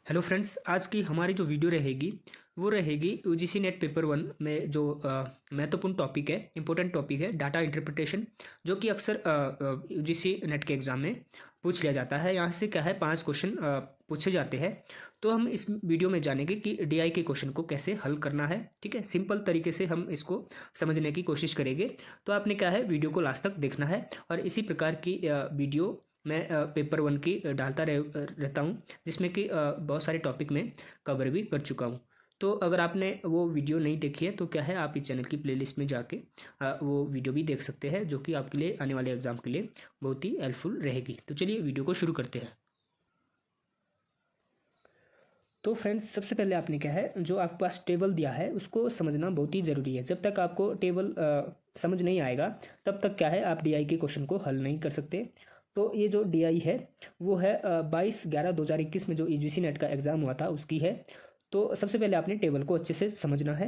Hello friends, आज की हमारी जो वीडियो रहेगी वो रहेगी यूजीसी नेट पेपर 1 में जो महत्वपूर्ण टॉपिक है, इंपॉर्टेंट टॉपिक है डाटा इंटरप्रिटेशन, जो कि अक्सर यूजीसी नेट के एग्ज़ाम में पूछ लिया जाता है। यहाँ से क्या है 5 क्वेश्चन पूछे जाते हैं। तो हम इस वीडियो में जानेंगे कि डीआई के क्वेश्चन को कैसे हल करना है। ठीक है, सिंपल तरीके से हम इसको समझने की कोशिश करेंगे। तो आपने क्या है वीडियो को लास्ट तक देखना है और इसी प्रकार की वीडियो मैं पेपर 1 की डालता रहता हूँ, जिसमें कि बहुत सारे टॉपिक में कवर भी कर चुका हूँ। तो अगर आपने वो वीडियो नहीं देखी है तो क्या है, आप इस चैनल की प्लेलिस्ट में जाके वो वीडियो भी देख सकते हैं, जो कि आपके लिए आने वाले एग्ज़ाम के लिए बहुत ही हेल्पफुल रहेगी। तो चलिए वीडियो को शुरू करते हैं। तो फ्रेंड्स, सबसे पहले आपने क्या है, जो आपके पास टेबल दिया है उसको समझना बहुत ही ज़रूरी है। जब तक आपको टेबल समझ नहीं आएगा तब तक क्या है, आप डीआई के क्वेश्चन को हल नहीं कर सकते। तो ये जो डीआई है वो है 22/11/2021 में जो यूजीसी नेट का एग्ज़ाम हुआ था उसकी है। तो सबसे पहले आपने टेबल को अच्छे से समझना है।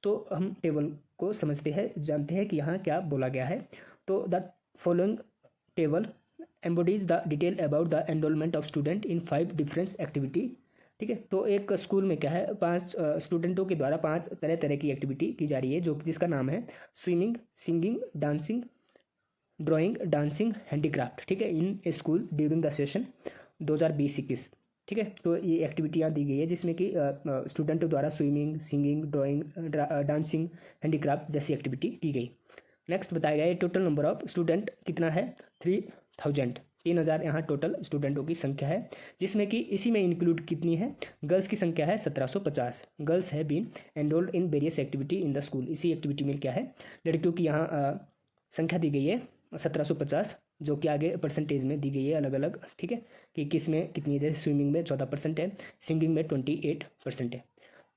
तो हम टेबल को समझते हैं, जानते हैं कि यहाँ क्या बोला गया है। तो the following table embodies the detail about the enrolment of student in 5 difference activity. ठीक है, तो एक स्कूल में क्या है, 5 स्टूडेंटों के द्वारा 5 तरह तरह की एक्टिविटी की जा रही है, जो जिसका नाम है swimming, singing, dancing, drawing, dancing, handicraft. ठीक है, in school during the session 2020-21। ठीक है, तो ये एक्टिविटियाँ दी गई है जिसमें कि स्टूडेंटों द्वारा swimming, singing, drawing, dancing, handicraft जैसी एक्टिविटी की गई। नेक्स्ट बताया गया है टोटल नंबर ऑफ स्टूडेंट कितना है, 3000 यहाँ टोटल स्टूडेंटों की संख्या है, जिसमें कि इसी में इंक्लूड कितनी है, गर्ल्स की संख्या है 1750। Girls have been enrolled in various activity in the school. इसी एक्टिविटी में क्या है, लड़कियों की यहाँ संख्या दी गई है 1750, जो कि आगे परसेंटेज में दी गई है अलग अलग। ठीक है, कि किस में कितनी है, जैसे स्विमिंग में 14% है, सिंगिंग में 28% है।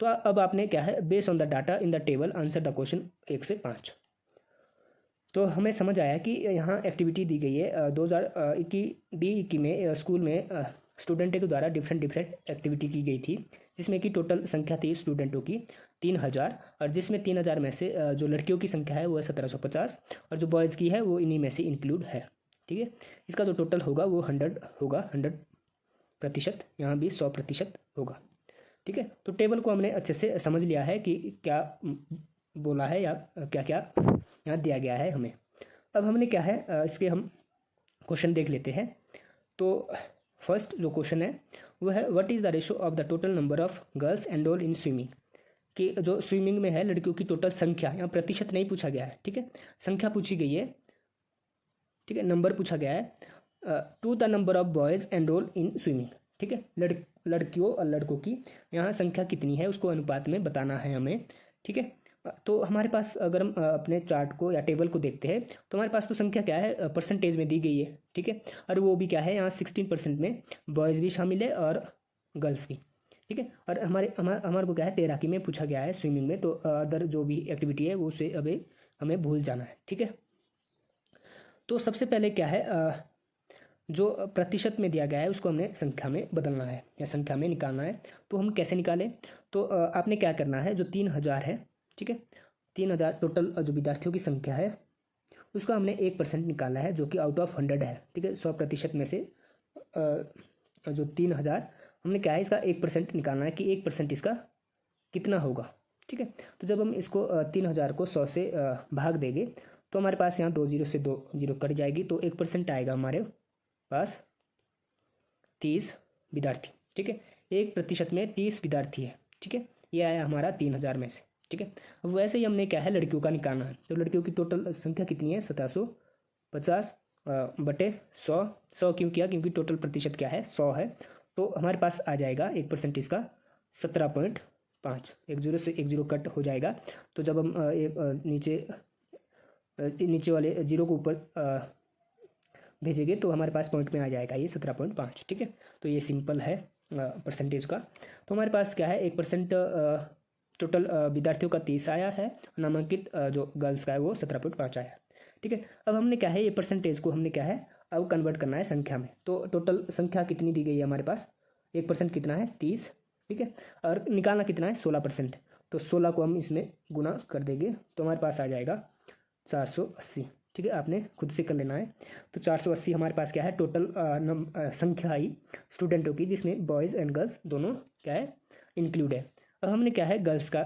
तो अब आपने क्या है, based on the data in the table answer the question 1 से 5। तो हमें समझ आया कि यहाँ एक्टिविटी दी गई है 2021 में स्कूल में स्टूडेंट के द्वारा डिफरेंट एक्टिविटी की गई थी, जिसमें कि टोटल संख्या थी स्टूडेंटों की 3000, और जिसमें 3000 में से जो लड़कियों की संख्या है वो है 1750, और जो बॉयज़ की है वो इन्हीं में से इंक्लूड है। ठीक है, इसका जो टोटल होगा वो 100 होगा, 100%। यहाँ भी 100% होगा। ठीक है, तो टेबल को हमने अच्छे से समझ लिया है कि क्या बोला है या क्या क्या यहाँ दिया गया है हमें। अब हमने क्या है, इसके हम क्वेश्चन देख लेते हैं। तो फर्स्ट जो क्वेश्चन है वो है what is the ratio of the total number of girls enrol in swimming. कि जो स्विमिंग में है लड़कियों की टोटल संख्या, यहाँ प्रतिशत नहीं पूछा गया है। ठीक है, संख्या पूछी गई है। ठीक है, नंबर पूछा गया है to the number of boys enrol in swimming. ठीक है, लड़कियों और लड़कों की यहाँ संख्या कितनी है उसको अनुपात में बताना है हमें। ठीक है, तो हमारे पास अगर हम अपने चार्ट को या टेबल को देखते हैं तो हमारे पास तो संख्या क्या है, परसेंटेज में दी गई है। ठीक है, और वो भी क्या है, यहाँ 16% में बॉयज़ भी शामिल है और गर्ल्स भी। ठीक है, और हमारे को क्या है 13 की में पूछा गया है स्विमिंग में। तो अदर जो भी एक्टिविटी है वो उसे अभी हमें भूल जाना है। ठीक है, तो सबसे पहले क्या है, जो प्रतिशत में दिया गया है उसको हमने संख्या में बदलना है या संख्या में निकालना है। तो हम कैसे निकालें, तो आपने क्या करना है, जो 3000 है, ठीक है, 3000 टोटल जो विद्यार्थियों की संख्या है उसका हमने 1% निकाला है, जो कि आउट ऑफ 100 है। ठीक है, 100% में से जो 3000 हमने क्या है, इसका 1% निकालना है कि 1% इसका कितना होगा। ठीक है, तो जब हम इसको 3000 को 100 से भाग देंगे तो हमारे पास यहाँ 2 जीरो से 2 जीरो कट जाएगी, तो 1% आएगा हमारे पास 30 विद्यार्थी। ठीक है, 1% में 30 विद्यार्थी है। ठीक है, ये आया हमारा 3000 में से। ठीक है, अब वैसे ही हमने क्या है लड़कियों का निकालना है। तो लड़कियों की टोटल संख्या कितनी है, 1750 बटे 100। 100 क्यों किया, क्योंकि टोटल प्रतिशत क्या है, 100 है। तो हमारे पास आ जाएगा 1% इसका 17.5। 1 जीरो से 1 जीरो कट हो जाएगा। तो जब हम नीचे वाले जीरो को ऊपर भेजेंगे तो हमारे पास पॉइंट में आ जाएगा ये 17.5। ठीक है, तो ये सिंपल है परसेंटेज का। तो हमारे पास क्या है, 1% टोटल विद्यार्थियों का 30 आया है, नामांकित जो गर्ल्स का है वो 17.5 आया है। ठीक है, अब हमने क्या है, ये परसेंटेज को हमने क्या है अब कन्वर्ट करना है संख्या में। तो टोटल संख्या कितनी दी गई है हमारे पास, 1% कितना है, 30। ठीक है, और निकालना कितना है, 16%। तो 16 को हम इसमें गुना कर देंगे तो हमारे पास आ जाएगा 480। ठीक है, आपने खुद से कर लेना है। तो 480 हमारे पास क्या है टोटल संख्या आई स्टूडेंटों की, जिसमें बॉयज़ एंड गर्ल्स दोनों क्या है इंक्लूड है। अब हमने क्या है गर्ल्स का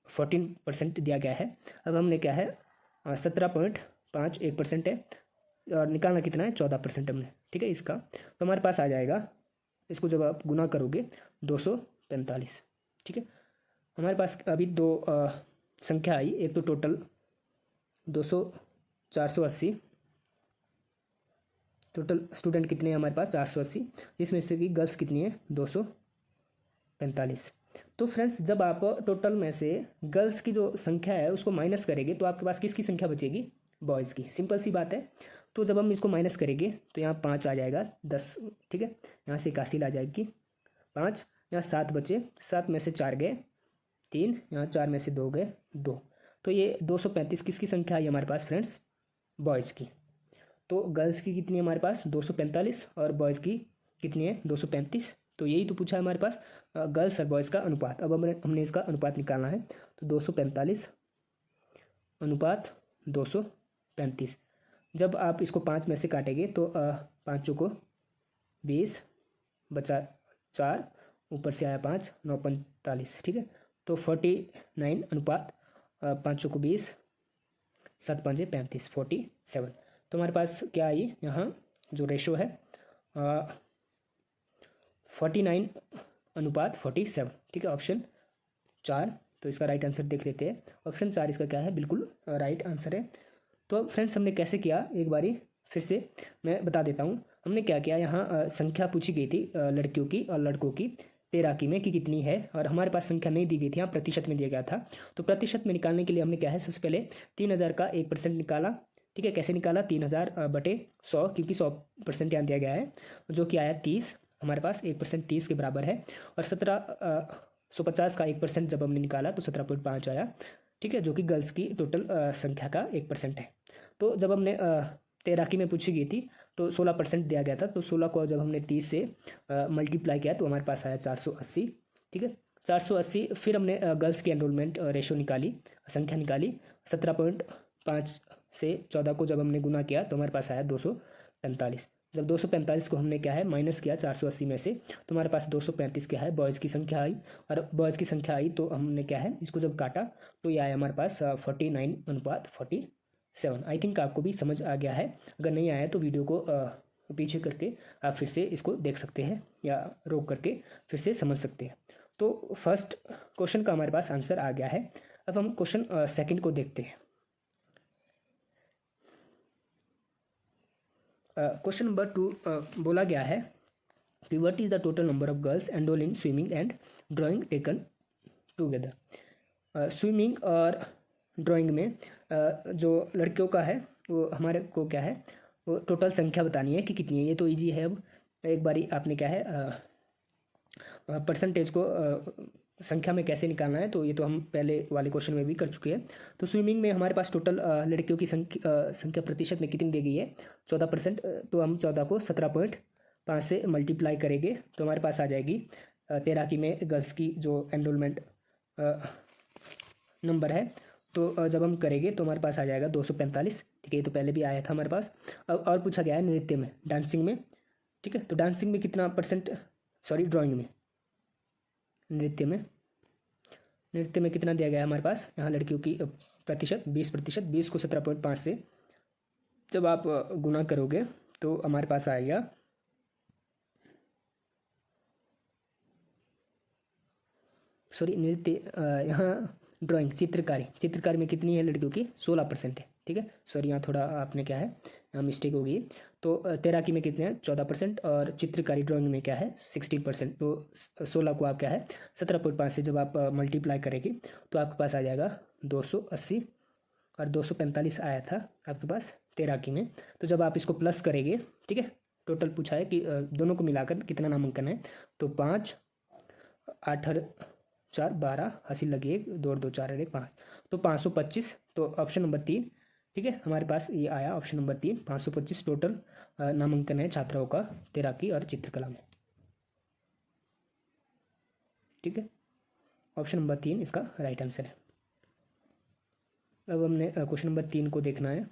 14% दिया गया है। अब हमने क्या है 17.51% है और निकालना कितना है 14% हमने, ठीक है इसका। तो हमारे पास आ जाएगा, इसको जब आप गुना करोगे 245, ठीक है। हमारे पास अभी दो संख्या आई, एक तो टोटल 480 टोटल स्टूडेंट कितने हैं हमारे पास 480, जिसमें से कि गर्ल्स कितनी है 245। तो फ्रेंड्स जब आप टोटल में से गर्ल्स की जो संख्या है उसको माइनस करेंगे तो आपके पास किसकी संख्या बचेगी, बॉयज़ की। सिंपल सी बात है। तो जब हम इसको माइनस करेंगे तो यहाँ 5 आ जाएगा 10, ठीक है, यहाँ से 81 आ जाएगी 5, यहाँ 7 बचे, 7 में से 4 गए 3, यहाँ 4 में से 2 गए 2। तो ये 235 किसकी संख्या आई हमारे पास फ्रेंड्स, बॉयज़ की। तो गर्ल्स की कितनी है हमारे पास 245 और बॉयज़ की कितनी है 235। तो यही तो पूछा है हमारे पास गर्ल्स और बॉयज़ का अनुपात। अब हमने इसका अनुपात निकालना है। तो 245 अनुपात 235। जब आप इसको 5 में से काटेंगे तो 5 को 20 बचा 4, ऊपर से आया 5, 9 45, ठीक है। तो 49 अनुपात 5 को 20, 7 5 35, 47। तो हमारे पास क्या आई यहाँ जो रेशो है 49 अनुपात 47, ठीक है, ऑप्शन 4। तो इसका राइट आंसर देख लेते हैं। ऑप्शन 4 इसका क्या है, बिल्कुल राइट आंसर है। तो फ्रेंड्स हमने कैसे किया एक बारी फिर से मैं बता देता हूँ। हमने क्या किया, यहाँ संख्या पूछी गई थी लड़कियों की और लड़कों की तैराकी में कि कितनी है, और हमारे पास संख्या नहीं दी गई थी, यहाँ प्रतिशत में दिया गया था। तो प्रतिशत में निकालने के लिए हमने क्या है सबसे पहले 3000 का 1% निकाला, ठीक है। कैसे निकाला 3000 बटे 100, क्योंकि 100% यहाँ दिया गया है, जो कि आया 30। हमारे पास 1% 30 के बराबर है। और 1750 का 1% जब हमने निकाला तो 17.5 आया, ठीक है, जो कि गर्ल्स की टोटल संख्या का 1% है। तो जब हमने तैराकी में पूछी गई थी तो 16% दिया गया था। तो 16 को जब हमने 30 से मल्टीप्लाई किया तो हमारे पास आया 480, ठीक है 480। फिर हमने गर्ल्स की एनरोलमेंट रेशो निकाली, संख्या निकाली। 17.5 से 14 को जब हमने गुना किया तो हमारे पास आया 245। जब 245 को हमने क्या है माइनस किया 480 में से तो हमारे पास 235 क्या है बॉयज़ की संख्या आई। और बॉयज़ की संख्या आई तो हमने क्या है इसको जब काटा तो ये आया हमारे पास 49 अनुपात 47। आई थिंक आपको भी समझ आ गया है। अगर नहीं आया तो वीडियो को पीछे करके आप फिर से इसको देख सकते हैं या रोक करके फिर से समझ सकते हैं। तो फर्स्ट क्वेश्चन का हमारे पास आंसर आ गया है। अब हम क्वेश्चन सेकंड को देखते हैं। क्वेश्चन नंबर 2 बोला गया है कि what is the total number of girls enrol in swimming and drawing taken together. Swimming और ड्राइंग में जो लड़कियों का है वो हमारे को क्या है वो टोटल संख्या बतानी है कि कितनी है। ये तो इजी है। अब एक बारी आपने क्या है परसेंटेज को संख्या में कैसे निकालना है, तो ये तो हम पहले वाले क्वेश्चन में भी कर चुके हैं। तो स्विमिंग में हमारे पास टोटल लड़कियों की संख्या प्रतिशत में कितनी दी गई है 14%। तो हम 14 को 17.5 से मल्टीप्लाई करेंगे तो हमारे पास आ जाएगी तैराकी में गर्ल्स की जो एनरोलमेंट नंबर है। तो जब हम करेंगे तो हमारे पास आ जाएगा 245, ठीक है, ये तो पहले भी आया था हमारे पास। अब और पूछा गया है नृत्य में, डांसिंग में, ठीक है। तो डांसिंग में कितना परसेंट, सॉरी ड्राइंग में, नृत्य में कितना दिया गया है हमारे पास यहाँ लड़कियों की प्रतिशत 20%। 20 को 17.5 से जब आप गुना करोगे तो हमारे पास आएगा सॉरी नृत्य यहाँ ड्राइंग चित्रकारी में कितनी है लड़कियों की 16% है, ठीक है। सॉरी यहाँ थोड़ा आपने क्या है यहाँ मिस्टेक हो गई। तो तैराकी में कितने हैं 14% और चित्रकारी ड्राइंग में क्या है 16%। तो 16 को आप क्या है 17.5 से जब आप मल्टीप्लाई करेंगे तो आपके पास आ जाएगा 280 और 245 आया था आपके पास तैराकी में। तो जब आप इसको प्लस करेंगे, ठीक है, टोटल पूछा है कि दोनों को मिलाकर कितना नामांकन है। तो 5 8 4 12 हासिल लगी 1 2 2 4 1 5, तो 525। तो ऑप्शन नंबर 3, ठीक है, हमारे पास ये आया ऑप्शन नंबर 3 525 टोटल नामांकन है छात्राओं का तैराकी और चित्रकला में, ठीक है। ऑप्शन नंबर 3 इसका राइट आंसर है। अब हमने क्वेश्चन नंबर 3 को देखना है।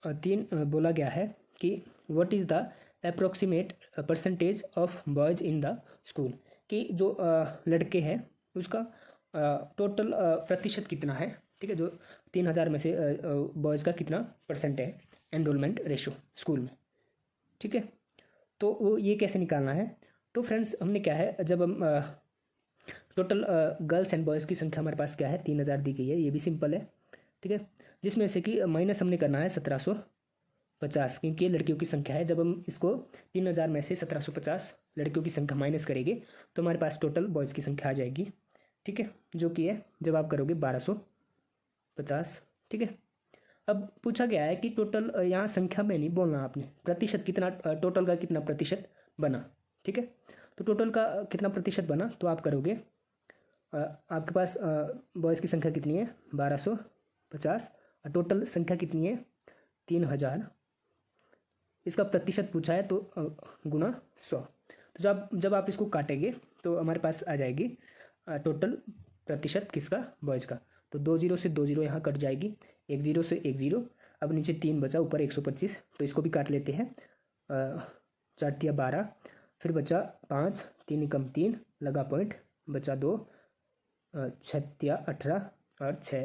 बोला गया है कि what is the approximate percentage of boys in the school, कि जो लड़के हैं उसका टोटल प्रतिशत कितना है, ठीक है, जो 3,000 में से बॉयज़ का कितना परसेंट है एनरोलमेंट रेशो स्कूल में, ठीक है। तो वो ये कैसे निकालना है, तो फ्रेंड्स हमने क्या है, जब हम टोटल गर्ल्स एंड बॉयज़ की संख्या हमारे पास क्या है 3,000 दी गई है, ये भी सिंपल है, ठीक है, जिसमें से कि माइनस हमने करना है 1750, क्योंकि ये लड़कियों की संख्या है। जब हम इसको 3,000 में से 1750 लड़कियों की संख्या माइनस करेंगे तो हमारे पास टोटल बॉयज़ की संख्या आ जाएगी, ठीक है, जो कि है जब आप करोगे 1250, ठीक है। अब पूछा गया है कि टोटल, यहाँ संख्या में नहीं बोलना आपने, प्रतिशत कितना, टोटल का कितना प्रतिशत बना, ठीक है। तो टोटल का कितना प्रतिशत बना, तो आप करोगे, आपके पास बॉयज़ की संख्या कितनी है 1250 और टोटल संख्या कितनी है 3,000, इसका प्रतिशत पूछा है तो गुना 100। तो जब आप इसको काटेंगे तो हमारे पास आ जाएगी टोटल प्रतिशत किसका, बॉयज़ का। तो 2 जीरो से 2 जीरो यहाँ कट जाएगी, 1 जीरो से 1 जीरो, अब नीचे 3 बचा, ऊपर 125, तो इसको भी काट लेते हैं, 4 तिया 12, फिर बचा 5, 3 एकम 3, लगा पॉइंट, बचा 2, 6 तिया 18 और 6,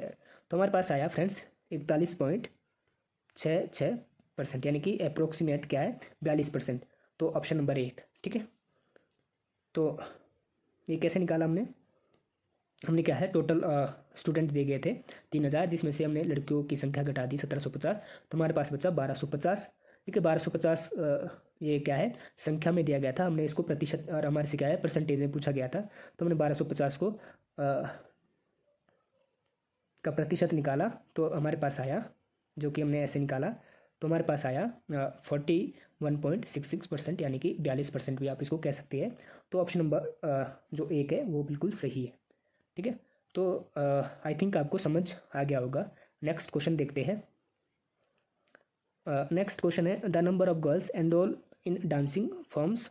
तो हमारे पास आया फ्रेंड्स 41.66%, यानी कि अप्रोक्सीमेट क्या है 42%, तो ऑप्शन नंबर 1, ठीक है। तो ये कैसे निकाला हमने क्या है, टोटल स्टूडेंट दे गए थे 3,000, जिसमें से हमने लड़कियों की संख्या घटा दी 1750, तो हमारे पास बचा 1250, ठीक है। 1250 ये क्या है संख्या में दिया गया था, हमने इसको प्रतिशत और हमारे से क्या है परसेंटेज में पूछा गया था, तो हमने 1250 को का प्रतिशत निकाला, तो हमारे पास आया, जो कि हमने ऐसे निकाला, तो हमारे पास आया 41.66%, यानी कि 42% भी आप इसको कह सकते हैं। तो ऑप्शन नंबर जो 1 है वो बिल्कुल सही है, ठीक है। तो आई थिंक आपको समझ आ गया होगा। नेक्स्ट क्वेश्चन देखते हैं। नेक्स्ट क्वेश्चन है, the number of girls enrol in dancing forms,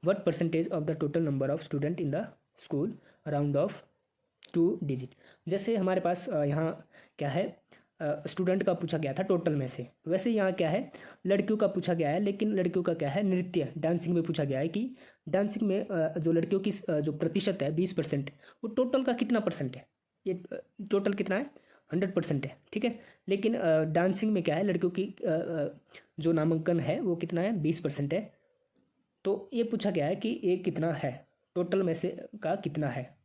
what percentage of the total number of student in the school, round of 2 digit. जैसे हमारे पास यहाँ क्या है, स्टूडेंट का पूछा गया था टोटल में से, वैसे यहाँ क्या है लड़कियों का पूछा गया है, लेकिन लड़कियों का क्या है नृत्य डांसिंग में पूछा गया है कि डांसिंग में जो लड़कियों की जो प्रतिशत है 20%, वो टोटल का कितना परसेंट है, ये टोटल कितना है 100% है, ठीक है। लेकिन डांसिंग में क्या है लड़कियों की जो नामांकन है वो कितना है 20% है, तो ये पूछा गया है कि ये कितना है टोटल में से का कितना है।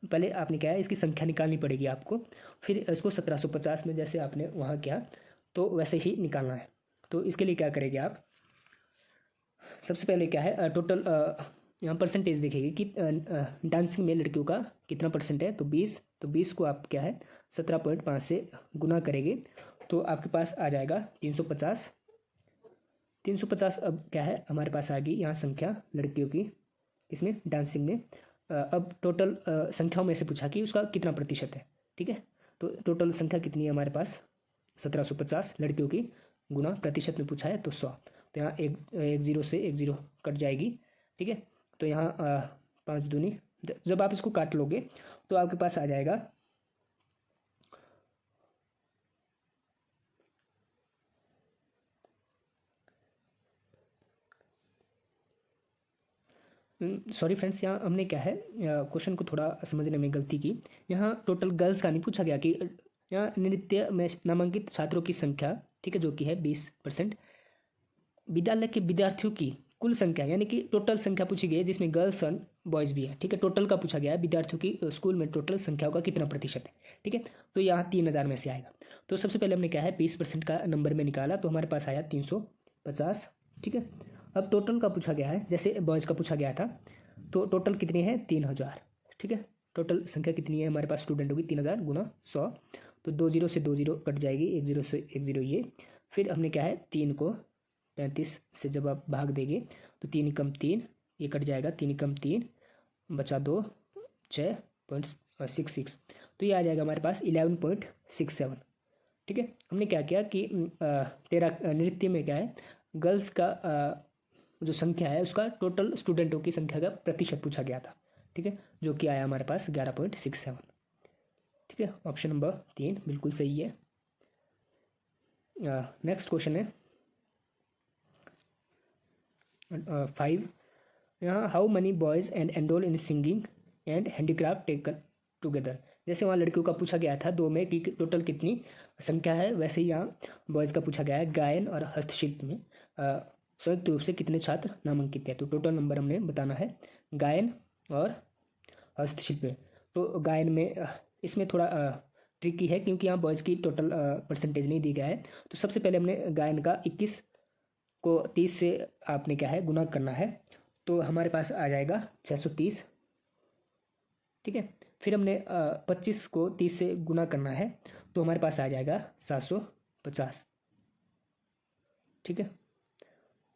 पहले आपने क्या है इसकी संख्या निकालनी पड़ेगी आपको, फिर इसको 1750 में जैसे आपने वहाँ किया तो वैसे ही निकालना है। तो इसके लिए क्या करेंगे आप, सबसे पहले क्या है टोटल यहाँ परसेंटेज देखेंगे कि डांसिंग में लड़कियों का कितना परसेंट है, तो 20, तो 20 को आप क्या है 17.5 से गुना करेंगे तो आपके पास आ जाएगा 350। 350 अब क्या है हमारे पास आ गई यहाँ संख्या लड़कियों की, इसमें डांसिंग में। अब टोटल संख्याओं में से पूछा कि उसका कितना प्रतिशत है, ठीक है। तो टोटल संख्या कितनी है हमारे पास 1750 लड़कियों की, गुना प्रतिशत में पूछा है तो 100, तो यहाँ एक जीरो से 1 जीरो कट जाएगी, ठीक है। तो यहाँ 5 दूनी, जब आप इसको काट लोगे तो आपके पास आ जाएगा सॉरी फ्रेंड्स, यहाँ हमने क्या है क्वेश्चन को थोड़ा समझने में गलती की। यहाँ टोटल गर्ल्स का नहीं पूछा गया कि यहाँ नृत्य में नामांकित छात्रों की संख्या, ठीक है, जो कि है 20%, विद्यालय के विद्यार्थियों की कुल संख्या, यानी कि टोटल संख्या पूछी गई है जिसमें गर्ल्स और बॉयज़ भी है, ठीक है। टोटल का पूछा गया है विद्यार्थियों की स्कूल में टोटल संख्याओं का कितना प्रतिशत है, ठीक है। तो यहाँ 3,000 में से आएगा। तो सबसे पहले हमने क्या है 20% का नंबर में निकाला, तो हमारे पास आया 350, ठीक है। अब टोटल का पूछा गया है, जैसे बॉयज़ का पूछा गया था, तो टोटल कितने हैं 3,000, ठीक है। टोटल संख्या कितनी है हमारे पास स्टूडेंट होगी 3,000 गुना 100, तो 2 जीरो से 2 जीरो कट जाएगी, 1 जीरो से 1 जीरो ये, फिर हमने क्या है 3 को 35 से जब आप भाग देंगे तो 3 कम 3 ये कट जाएगा, 3 कम 3 बचा 2, 6.66, तो ये आ जाएगा हमारे पास 11.67, ठीक है। हमने क्या किया कि तेरा नृत्य में क्या है गर्ल्स का जो संख्या है उसका टोटल स्टूडेंटों की संख्या का प्रतिशत पूछा गया था, ठीक है, जो कि आया हमारे पास 11.67, ठीक है। ऑप्शन नंबर 3 बिल्कुल सही है। नेक्स्ट क्वेश्चन है 5। यहाँ how many boys and enrol in singing and handicraft taken together. जैसे वहाँ लड़कियों का पूछा गया था 2 में कि टोटल कितनी संख्या है, वैसे ही यहाँ बॉयज़ का पूछा गया है गायन और हस्तशिल्प में संयुक्त रूप से कितने छात्र नामांकित हैं। तो टोटल नंबर हमने बताना है गायन और हस्तशिल्प में। तो गायन में इसमें थोड़ा ट्रिकी है क्योंकि यहाँ बॉयज़ की टोटल परसेंटेज नहीं दी गया है। तो सबसे पहले हमने गायन का 21 को 30 से आपने क्या है गुना करना है, तो हमारे पास आ जाएगा 630। ठीक है, फिर हमने 25 को 30 से गुना करना है, तो हमारे पास आ जाएगा 750। ठीक है,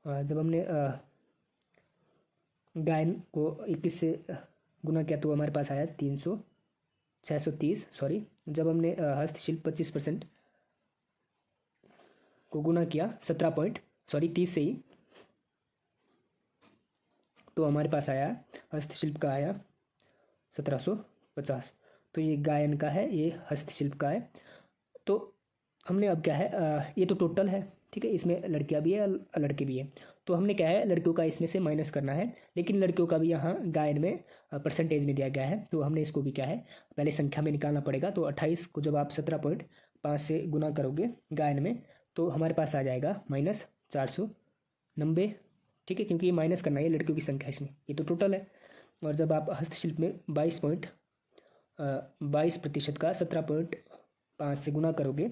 जब हमने गायन को 21 से गुना किया तो हमारे पास आया 630 सॉरी। जब हमने हस्तशिल्प 25% को गुना किया 30 से ही, तो हमारे पास आया हस्तशिल्प का आया 1750। तो ये गायन का है, ये हस्तशिल्प का है। तो हमने अब क्या है ये तो टोटल है, ठीक है, इसमें लड़कियां भी है लड़के भी है, तो हमने क्या है लड़कियों का इसमें से माइनस करना है, लेकिन लड़कियों का भी यहाँ गायन में परसेंटेज में दिया गया है, तो हमने इसको भी क्या है पहले संख्या में निकालना पड़ेगा। तो 28 को जब आप 17.5 से गुना करोगे गायन में, तो हमारे पास आ जाएगा -490। ठीक है, क्योंकि ये माइनस करना है लड़कियों की संख्या इसमें, ये तो टोटल है। और जब आप हस्तशिल्प में 22% का 17.5 से गुना करोगे,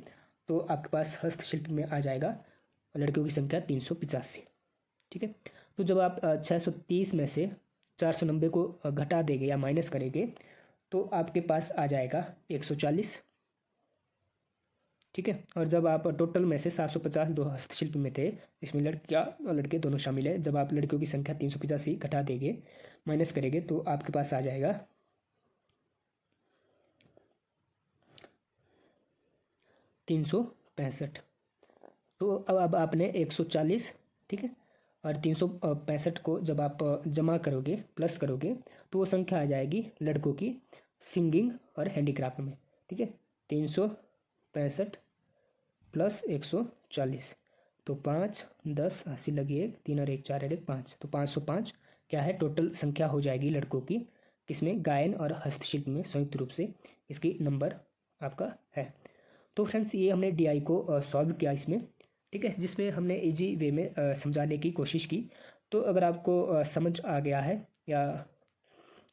तो आपके पास हस्तशिल्प में आ जाएगा लड़कियों की संख्या 385। ठीक है, तो जब आप 630 में से 490 को घटा देंगे या माइनस करेंगे, तो आपके पास आ जाएगा 140। ठीक है, और जब आप टोटल में से 750 दो हस्तशिल्प में थे, इसमें लड़कियाँ और लड़के दोनों शामिल है, जब आप लड़कियों की संख्या 385 घटा देंगे माइनस करेंगे, तो आपके पास आ जाएगा 365। तो अब आपने 140, ठीक है, और 365 को जब आप जमा करोगे प्लस करोगे, तो वो संख्या आ जाएगी लड़कों की सिंगिंग और हैंडीक्राफ्ट में। ठीक है, 365 प्लस 140, तो 5 10 80 लगी 1 3 और 1 4 और 1 5, तो 505 क्या है टोटल संख्या हो जाएगी लड़कों की, किसमें गायन और हस्तशिल्प में संयुक्त रूप से इसकी नंबर आपका है। तो फ्रेंड्स ये हमने डीआई को सॉल्व किया इसमें, ठीक है, जिसमें हमने इजी वे में समझाने की कोशिश की। तो अगर आपको समझ आ गया है या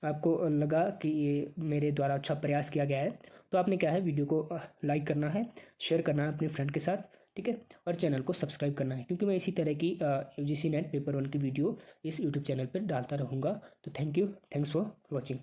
आपको लगा कि ये मेरे द्वारा अच्छा प्रयास किया गया है, तो आपने क्या है वीडियो को लाइक करना है, शेयर करना है अपने फ्रेंड के साथ, ठीक है, और चैनल को सब्सक्राइब करना है, क्योंकि मैं इसी तरह की यूजीसी नेट पेपर 1 की वीडियो इस यूट्यूब चैनल पर डालता रहूँगा। तो थैंक्स फॉर वॉचिंग।